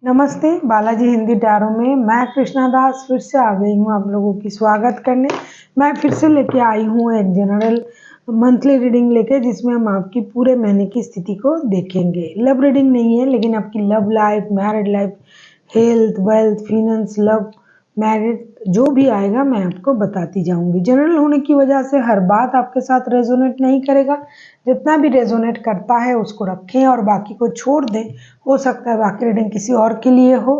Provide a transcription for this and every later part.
नमस्ते, बालाजी हिंदी टैरो में मैं कृष्णा दास फिर से आ गई हूँ आप लोगों की स्वागत करने। मैं फिर से लेके आई हूँ एक जनरल मंथली रीडिंग लेके, जिसमें हम आपकी पूरे महीने की स्थिति को देखेंगे। लव रीडिंग नहीं है, लेकिन आपकी love life, married life, health, wealth, finance, love, married, जो भी आएगा मैं आपको बताती जाऊंगी। जनरल होने की वजह से हर बात आपके साथ रेजोनेट नहीं करेगा। जितना भी रेजोनेट करता है उसको रखें और बाकी को छोड़ दें। हो सकता है बाकी रीडिंग किसी और के लिए हो।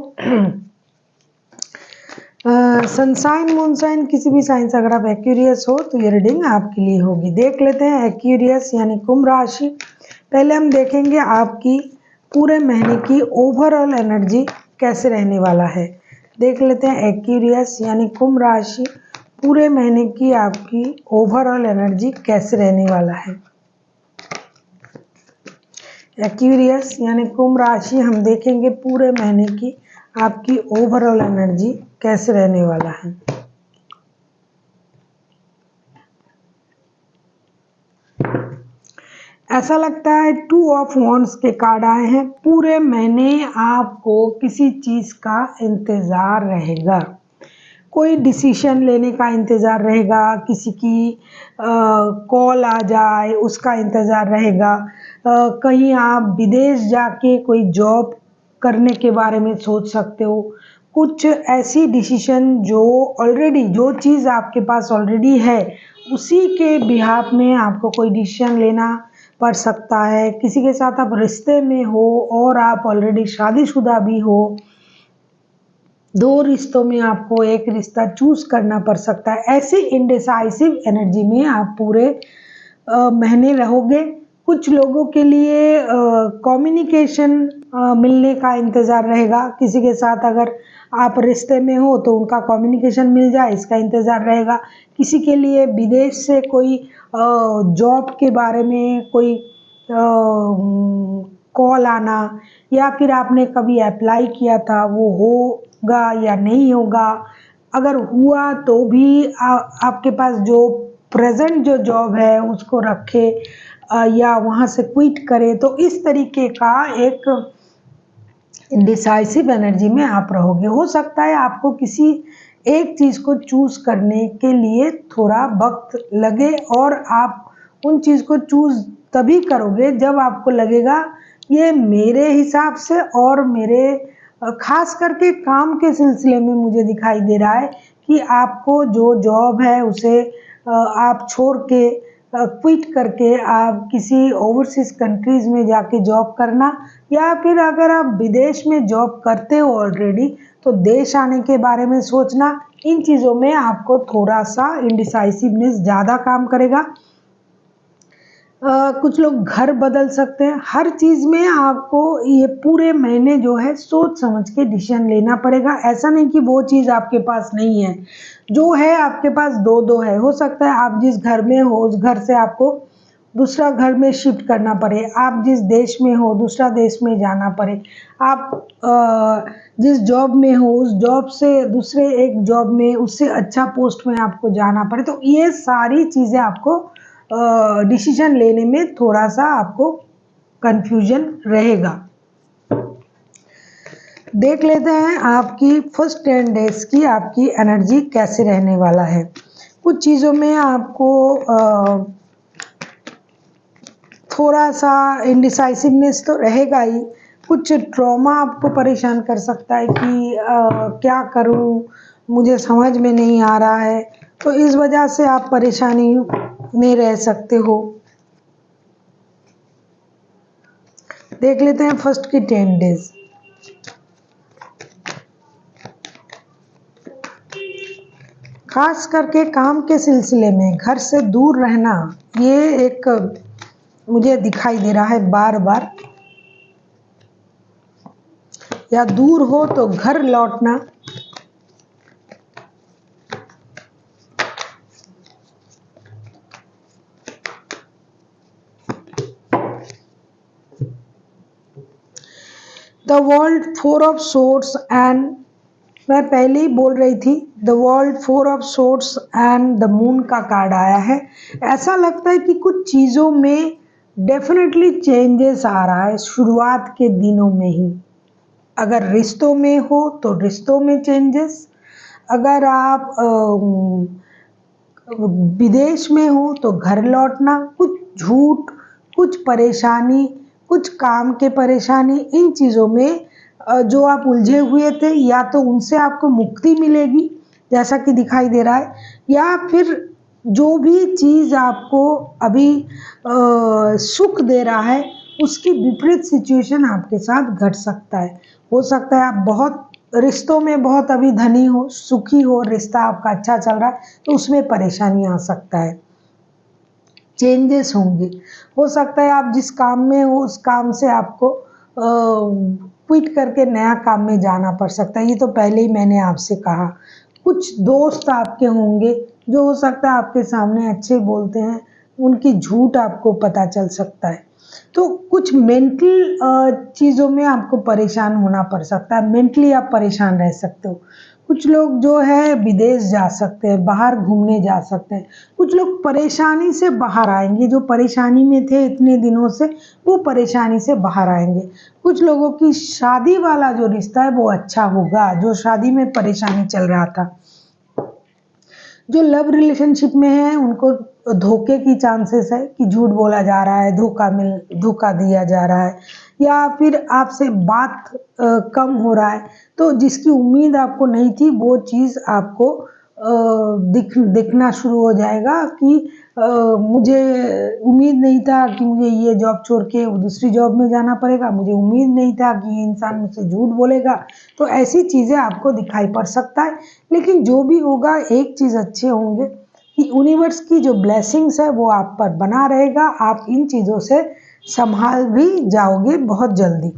सनसाइन, मूनसाइन, किसी भी साइन से अगर आप एक्यूरियस हो तो ये रीडिंग आपके लिए होगी। देख लेते हैं एक्यूरियस यानी कुंभ राशि। पहले हम देखेंगे आपकी पूरे महीने की ओवरऑल एनर्जी कैसे रहने वाला है। देख लेते हैं एक्यूरियस यानी कुंभ राशि, पूरे महीने की आपकी ओवरऑल एनर्जी कैसे रहने वाला है। एक्यूरियस यानी कुंभ राशि, हम देखेंगे पूरे महीने की आपकी ओवरऑल एनर्जी कैसे रहने वाला है। ऐसा लगता है 2 ऑफ वॉन्ड्स के कार्ड आए हैं। पूरे महीने आपको किसी चीज का इंतजार रहेगा, कोई डिसीजन लेने का इंतजार रहेगा, किसी की कॉल आ जाए उसका इंतजार रहेगा। कहीं आप विदेश जाके कोई जॉब करने के बारे में सोच सकते हो। कुछ ऐसी डिसीजन जो ऑलरेडी, जो चीज़ आपके पास ऑलरेडी है उसी के बिहाफ में आपको कोई डिसीजन लेना पड़ सकता है। किसी के साथ आप रिश्ते में हो और आप ऑलरेडी शादीशुदा भी हो, 2 रिश्तों में आपको एक रिश्ता चूज करना पड़ सकता है। ऐसी इंडिसाइसिव एनर्जी में आप पूरे महीने रहोगे। कुछ लोगों के लिए कम्युनिकेशन मिलने का इंतज़ार रहेगा। किसी के साथ अगर आप रिश्ते में हो तो उनका कम्युनिकेशन मिल जाए, इसका इंतज़ार रहेगा। किसी के लिए विदेश से कोई जॉब के बारे में कोई कॉल आना, या फिर आपने कभी अप्लाई किया था वो होगा या नहीं होगा। अगर हुआ तो भी आपके पास जो प्रेजेंट जो जॉब है उसको रखे या वहाँ से क्विट करे। तो इस तरीके का एक डिसाइसिव एनर्जी में आप रहोगे। हो सकता है आपको किसी एक चीज़ को चूज करने के लिए थोड़ा वक्त लगे, और आप उन चीज़ को चूज तभी करोगे जब आपको लगेगा ये मेरे हिसाब से और मेरे खास करके काम के सिलसिले में मुझे दिखाई दे रहा है कि आपको जो जॉब है उसे आप छोड़ के क्विट करके आप किसी ओवरसीज कंट्रीज़ में जाके जॉब करना, या फिर अगर आप विदेश में जॉब करते हो ऑलरेडी तो देश आने के बारे में सोचना। इन चीज़ों में आपको थोड़ा सा इंडिसाइसिवनेस ज़्यादा काम करेगा। कुछ लोग घर बदल सकते हैं। हर चीज़ में आपको ये पूरे महीने जो है सोच समझ के डिसीजन लेना पड़ेगा। ऐसा नहीं कि वो चीज़ आपके पास नहीं है, जो है आपके पास दो दो है। हो सकता है आप जिस घर में हो उस घर से आपको दूसरा घर में शिफ्ट करना पड़े, आप जिस देश में हो दूसरा देश में जाना पड़े, आप जिस जॉब में हो उस जॉब से दूसरे एक जॉब में उससे अच्छा पोस्ट में आपको जाना पड़े। तो ये सारी चीज़ें आपको डिसीजन लेने में थोड़ा सा आपको कंफ्यूजन रहेगा। देख लेते हैं आपकी फर्स्ट 10 डेज की आपकी एनर्जी कैसे रहने वाला है। कुछ चीज़ों में आपको थोड़ा सा इंडिसाइसिवनेस तो रहेगा ही। कुछ ट्रॉमा आपको परेशान कर सकता है कि क्या करूं, मुझे समझ में नहीं आ रहा है, तो इस वजह से आप परेशानी में रह सकते हो। देख लेते हैं फर्स्ट की 10 डेज। खास करके काम के सिलसिले में घर से दूर रहना, ये एक मुझे दिखाई दे रहा है बार बार, या दूर हो तो घर लौटना। The world, 4 of swords and, मैं पहले ही बोल रही थी, the world, 4 of swords and the moon का कार्ड आया है। ऐसा लगता है कि कुछ चीज़ों में डेफिनेटली चेंजेस आ रहा है शुरुआत के दिनों में ही। अगर रिश्तों में हो तो रिश्तों में चेंजेस, अगर आप विदेश में हो तो घर लौटना, कुछ झूठ, कुछ परेशानी, कुछ काम के परेशानी, इन चीज़ों में जो आप उलझे हुए थे या तो उनसे आपको मुक्ति मिलेगी जैसा कि दिखाई दे रहा है, या फिर जो भी चीज़ आपको अभी सुख दे रहा है उसकी विपरीत सिचुएशन आपके साथ घट सकता है। हो सकता है आप बहुत रिश्तों में बहुत अभी धनी हो, सुखी हो, रिश्ता आपका अच्छा चल रहा है तो उसमें परेशानी आ सकता है, चेंजेस होंगे। हो सकता है आप जिस काम में हो उस काम से आपको क्विट करके नया काम में जाना पड़ सकता है। ये तो पहले ही मैंने आपसे कहा। कुछ दोस्त आपके होंगे जो हो सकता है आपके सामने अच्छे बोलते हैं, उनकी झूठ आपको पता चल सकता है। तो कुछ मेंटल चीज़ों में आपको परेशान होना पड़ सकता है, मेंटली आप परेशान रह सकते हो। कुछ लोग जो है विदेश जा सकते हैं, बाहर घूमने जा सकते हैं। कुछ लोग परेशानी से बाहर आएंगे, जो परेशानी में थे इतने दिनों से वो परेशानी से बाहर आएंगे। कुछ लोगों की शादी वाला जो रिश्ता है वो अच्छा होगा, जो शादी में परेशानी चल रहा था। जो लव रिलेशनशिप में है उनको धोखे की चांसेस है कि झूठ बोला जा रहा है, धोखा दिया जा रहा है, या फिर आपसे बात कम हो रहा है। तो जिसकी उम्मीद आपको नहीं थी वो चीज़ आपको दिखना शुरू हो जाएगा कि मुझे उम्मीद नहीं था कि मुझे ये जॉब छोड़ के दूसरी जॉब में जाना पड़ेगा, मुझे उम्मीद नहीं था कि ये इंसान मुझसे झूठ बोलेगा। तो ऐसी चीज़ें आपको दिखाई पड़ सकता है। लेकिन जो भी होगा एक चीज़ अच्छे होंगे कि यूनिवर्स की जो ब्लेसिंग्स है वो आप पर बना रहेगा, आप इन चीज़ों से संभाल भी जाओगे बहुत जल्दी।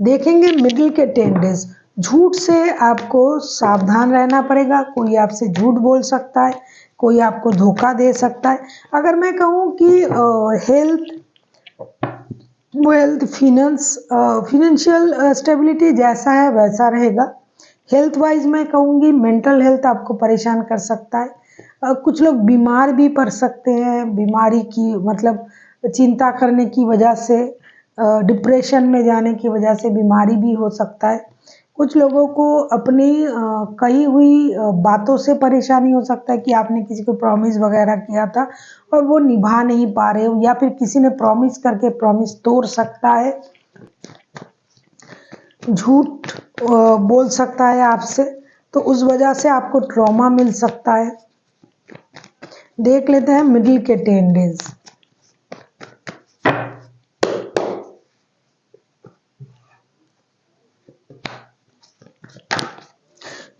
देखेंगे मिडिल के 10 डेज, झूठ से आपको सावधान रहना पड़ेगा। कोई आपसे झूठ बोल सकता है, कोई आपको धोखा दे सकता है। अगर मैं कहूँ कि हेल्थ फिनेंशियल स्टेबिलिटी जैसा है वैसा रहेगा। हेल्थ वाइज मैं कहूँगी मेंटल हेल्थ आपको परेशान कर सकता है। कुछ लोग बीमार भी पड़ सकते हैं, बीमारी की मतलब चिंता करने की वजह से, डिप्रेशन में जाने की वजह से बीमारी भी हो सकता है। कुछ लोगों को अपनी कही हुई बातों से परेशानी हो सकता है कि आपने किसी को प्रॉमिस वगैरह किया था और वो निभा नहीं पा रहे हो, या फिर किसी ने प्रॉमिस करके प्रॉमिस तोड़ सकता है, झूठ बोल सकता है आपसे, तो उस वजह से आपको ट्रॉमा मिल सकता है। देख लेते हैं मिडिल के 10 डेज।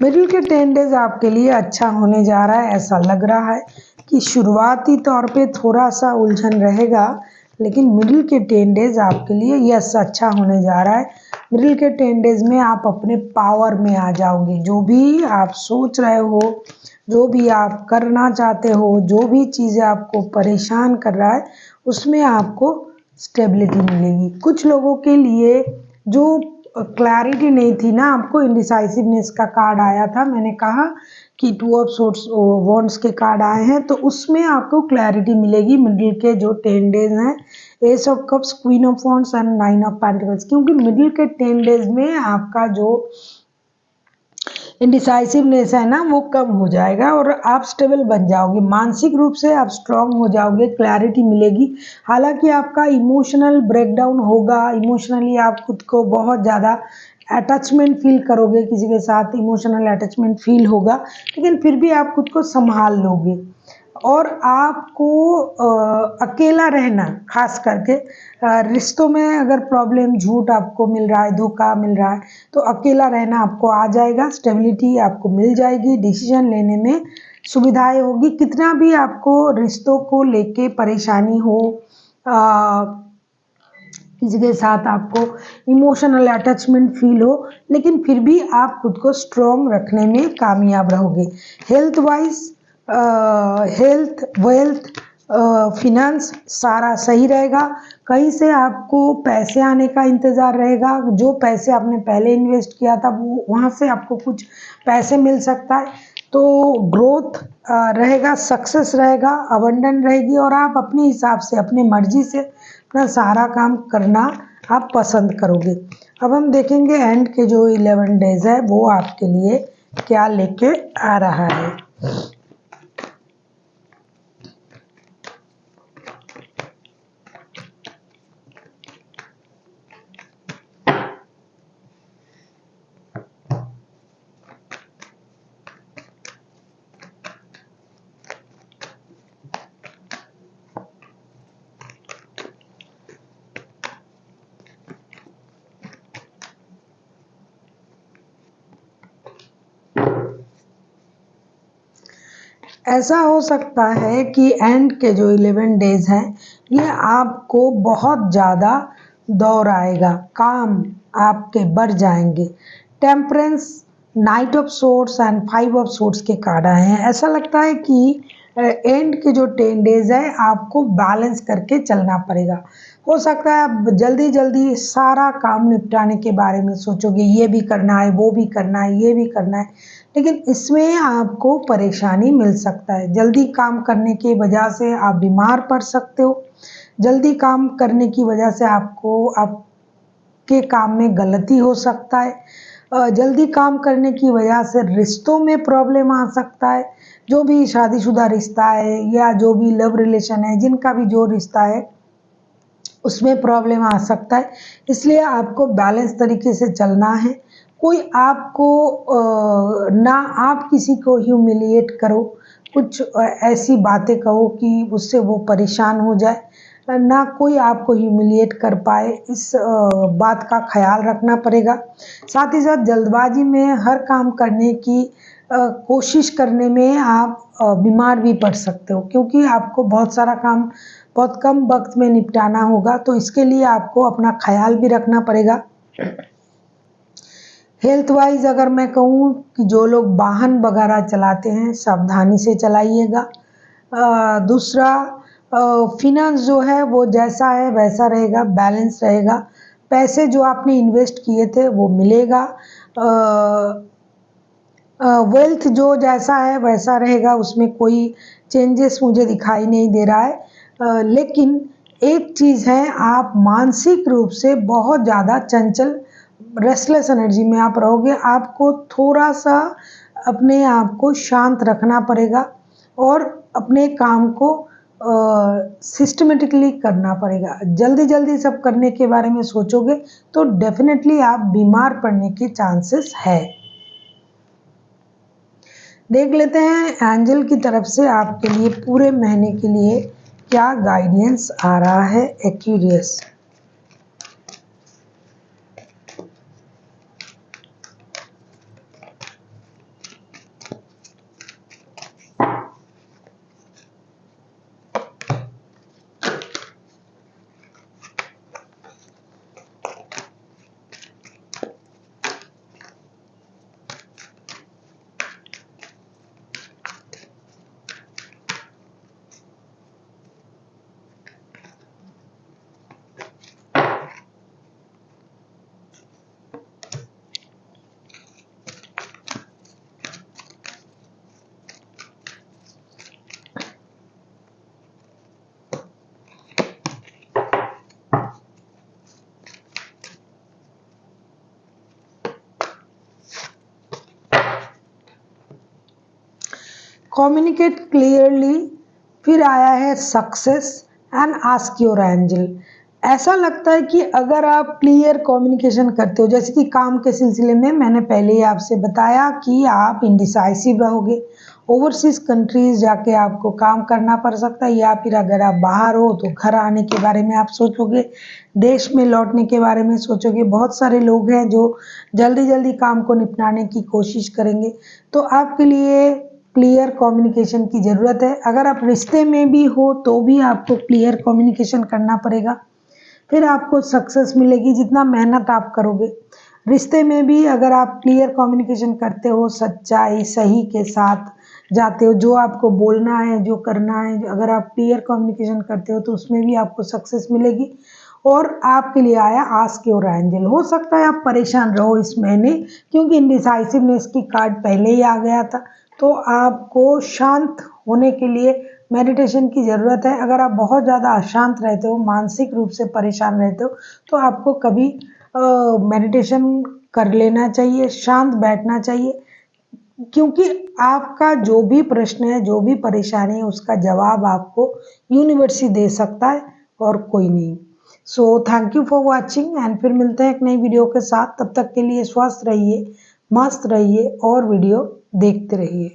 मिडिल के 10 डेज आपके लिए अच्छा होने जा रहा है। ऐसा लग रहा है कि शुरुआती तौर पे थोड़ा सा उलझन रहेगा, लेकिन मिडिल के 10 डेज आपके लिए यस अच्छा होने जा रहा है। मिडिल के 10 डेज में आप अपने पावर में आ जाओगे। जो भी आप सोच रहे हो, जो भी आप करना चाहते हो, जो भी चीज़ें आपको परेशान कर रहा है उसमें आपको स्टेबिलिटी मिलेगी। कुछ लोगों के लिए जो क्लैरिटी नहीं थी ना, आपको इंडिसाइसिवनेस का कार्ड आया था, मैंने कहा कि 2 ऑफ सोर्ट्स वॉन्ड्स के कार्ड आए हैं, तो उसमें आपको क्लैरिटी मिलेगी मिडिल के जो 10 डेज हैं। S of cups, queen of wands and 9 of pentacles, क्योंकि मिडिल के 10 डेज में आपका जो इंडिसाइसिवनेस है ना वो कम हो जाएगा और आप स्टेबल बन जाओगे। मानसिक रूप से आप स्ट्रांग हो जाओगे, क्लैरिटी मिलेगी। हालांकि आपका इमोशनल ब्रेकडाउन होगा, इमोशनली आप खुद को बहुत ज़्यादा अटैचमेंट फील करोगे, किसी के साथ इमोशनल अटैचमेंट फील होगा, लेकिन फिर भी आप खुद को संभाल लोगे। और आपको अकेला रहना, खास करके रिश्तों में अगर प्रॉब्लम, झूठ आपको मिल रहा है, धोखा मिल रहा है, तो अकेला रहना आपको आ जाएगा, स्टेबिलिटी आपको मिल जाएगी, डिसीजन लेने में सुविधाएं होगी। कितना भी आपको रिश्तों को लेके परेशानी हो, किसी के साथ आपको इमोशनल अटैचमेंट फील हो, लेकिन फिर भी आप खुद को स्ट्रॉन्ग रखने में कामयाब रहोगे। Health wise, health, wealth, finance सारा सही रहेगा। कहीं से आपको पैसे आने का इंतज़ार रहेगा। जो पैसे आपने पहले इन्वेस्ट किया था वो वहाँ से आपको कुछ पैसे मिल सकता है। तो ग्रोथ रहेगा, सक्सेस रहेगा, अबंडन रहेगी और आप अपने हिसाब से, अपनी मर्जी से अपना सारा काम करना आप पसंद करोगे। अब हम देखेंगे एंड के जो 11 डेज है वो आपके लिए क्या लेके आ रहा है। ऐसा हो सकता है कि एंड के जो 11 डेज हैं ये आपको बहुत ज़्यादा दौर आएगा, काम आपके बढ़ जाएंगे। Temperance, night of swords and 5 of swords के कार्ड आए हैं। ऐसा लगता है कि एंड के जो 10 डेज है आपको बैलेंस करके चलना पड़ेगा। हो सकता है आप जल्दी जल्दी सारा काम निपटाने के बारे में सोचोगे, ये भी करना है, वो भी करना है, ये भी करना है, लेकिन इसमें आपको परेशानी मिल सकता है। जल्दी काम करने की वजह से आप बीमार पड़ सकते हो। जल्दी काम करने की वजह से आपके काम में गलती हो सकता है। जल्दी काम करने की वजह से रिश्तों में प्रॉब्लम आ सकता है। जो भी शादीशुदा रिश्ता है या जो भी लव रिलेशन है, जिनका भी जो रिश्ता है उसमें प्रॉब्लम आ सकता है। इसलिए आपको बैलेंस तरीके से चलना है। कोई आपको ना आप किसी को ह्यूमिलिएट करो, कुछ ऐसी बातें कहो कि उससे वो परेशान हो जाए, ना कोई आपको ह्यूमिलिएट कर पाए, इस बात का ख्याल रखना पड़ेगा। साथ ही साथ जल्दबाजी में हर काम करने की कोशिश करने में आप बीमार भी पड़ सकते हो, क्योंकि आपको बहुत सारा काम बहुत कम वक्त में निपटाना होगा। तो इसके लिए आपको अपना ख्याल भी रखना पड़ेगा। हेल्थ वाइज अगर मैं कहूँ कि जो लोग वाहन वगैरह चलाते हैं सावधानी से चलाइएगा। दूसरा, फिनांस जो है वो जैसा है वैसा रहेगा, बैलेंस रहेगा। पैसे जो आपने इन्वेस्ट किए थे वो मिलेगा। वेल्थ जो जैसा है वैसा रहेगा, उसमें कोई चेंजेस मुझे दिखाई नहीं दे रहा है। लेकिन एक चीज़ है, आप मानसिक रूप से बहुत ज़्यादा चंचल, रेस्टलेस एनर्जी में आप रहोगे। आपको थोड़ा सा अपने आप को शांत रखना पड़ेगा और अपने काम को सिस्टमेटिकली करना पड़ेगा। जल्दी जल्दी सब करने के बारे में सोचोगे तो डेफिनेटली आप बीमार पड़ने के चांसेस है। देख लेते हैं एंजल की तरफ से आपके लिए पूरे महीने के लिए क्या गाइडेंस आ रहा है एक्वेरियस। कम्युनिकेट क्लियरली, फिर आया है success and ask your angel. ऐसा लगता है कि अगर आप क्लियर कम्युनिकेशन करते हो, जैसे कि काम के सिलसिले में मैंने पहले ही आपसे बताया कि आप इंडिसाइसिव रहोगे। ओवरसीज कंट्रीज जाके आपको काम करना पड़ सकता है, या फिर अगर आप बाहर हो तो घर आने के बारे में आप सोचोगे, देश में लौटने के बारे में सोचोगे। बहुत सारे लोग हैं जो जल्दी जल्दी काम को निपटाने की कोशिश करेंगे। तो आपके लिए क्लियर कम्युनिकेशन की ज़रूरत है। अगर आप रिश्ते में भी हो तो भी आपको क्लियर कम्युनिकेशन करना पड़ेगा, फिर आपको सक्सेस मिलेगी जितना मेहनत आप करोगे। रिश्ते में भी अगर आप क्लियर कम्युनिकेशन करते हो, सच्चाई सही के साथ जाते हो, जो आपको बोलना है, जो करना है, अगर आप क्लियर कम्युनिकेशन करते हो तो उसमें भी आपको सक्सेस मिलेगी। और आपके लिए आया आस्क योर एंजल। हो सकता है आप परेशान रहो इस महीने, क्योंकि इंडिसाइसिवनेस की कार्ड पहले ही आ गया था। तो आपको शांत होने के लिए मेडिटेशन की ज़रूरत है। अगर आप बहुत ज़्यादा अशांत रहते हो, मानसिक रूप से परेशान रहते हो, तो आपको कभी मेडिटेशन कर लेना चाहिए, शांत बैठना चाहिए, क्योंकि आपका जो भी प्रश्न है, जो भी परेशानी है, उसका जवाब आपको यूनिवर्स ही दे सकता है और कोई नहीं। So thank you for watching and फिर मिलते हैं एक नई वीडियो के साथ। तब तक के लिए स्वस्थ रहिए, मस्त रहिए और वीडियो देखते रहिए।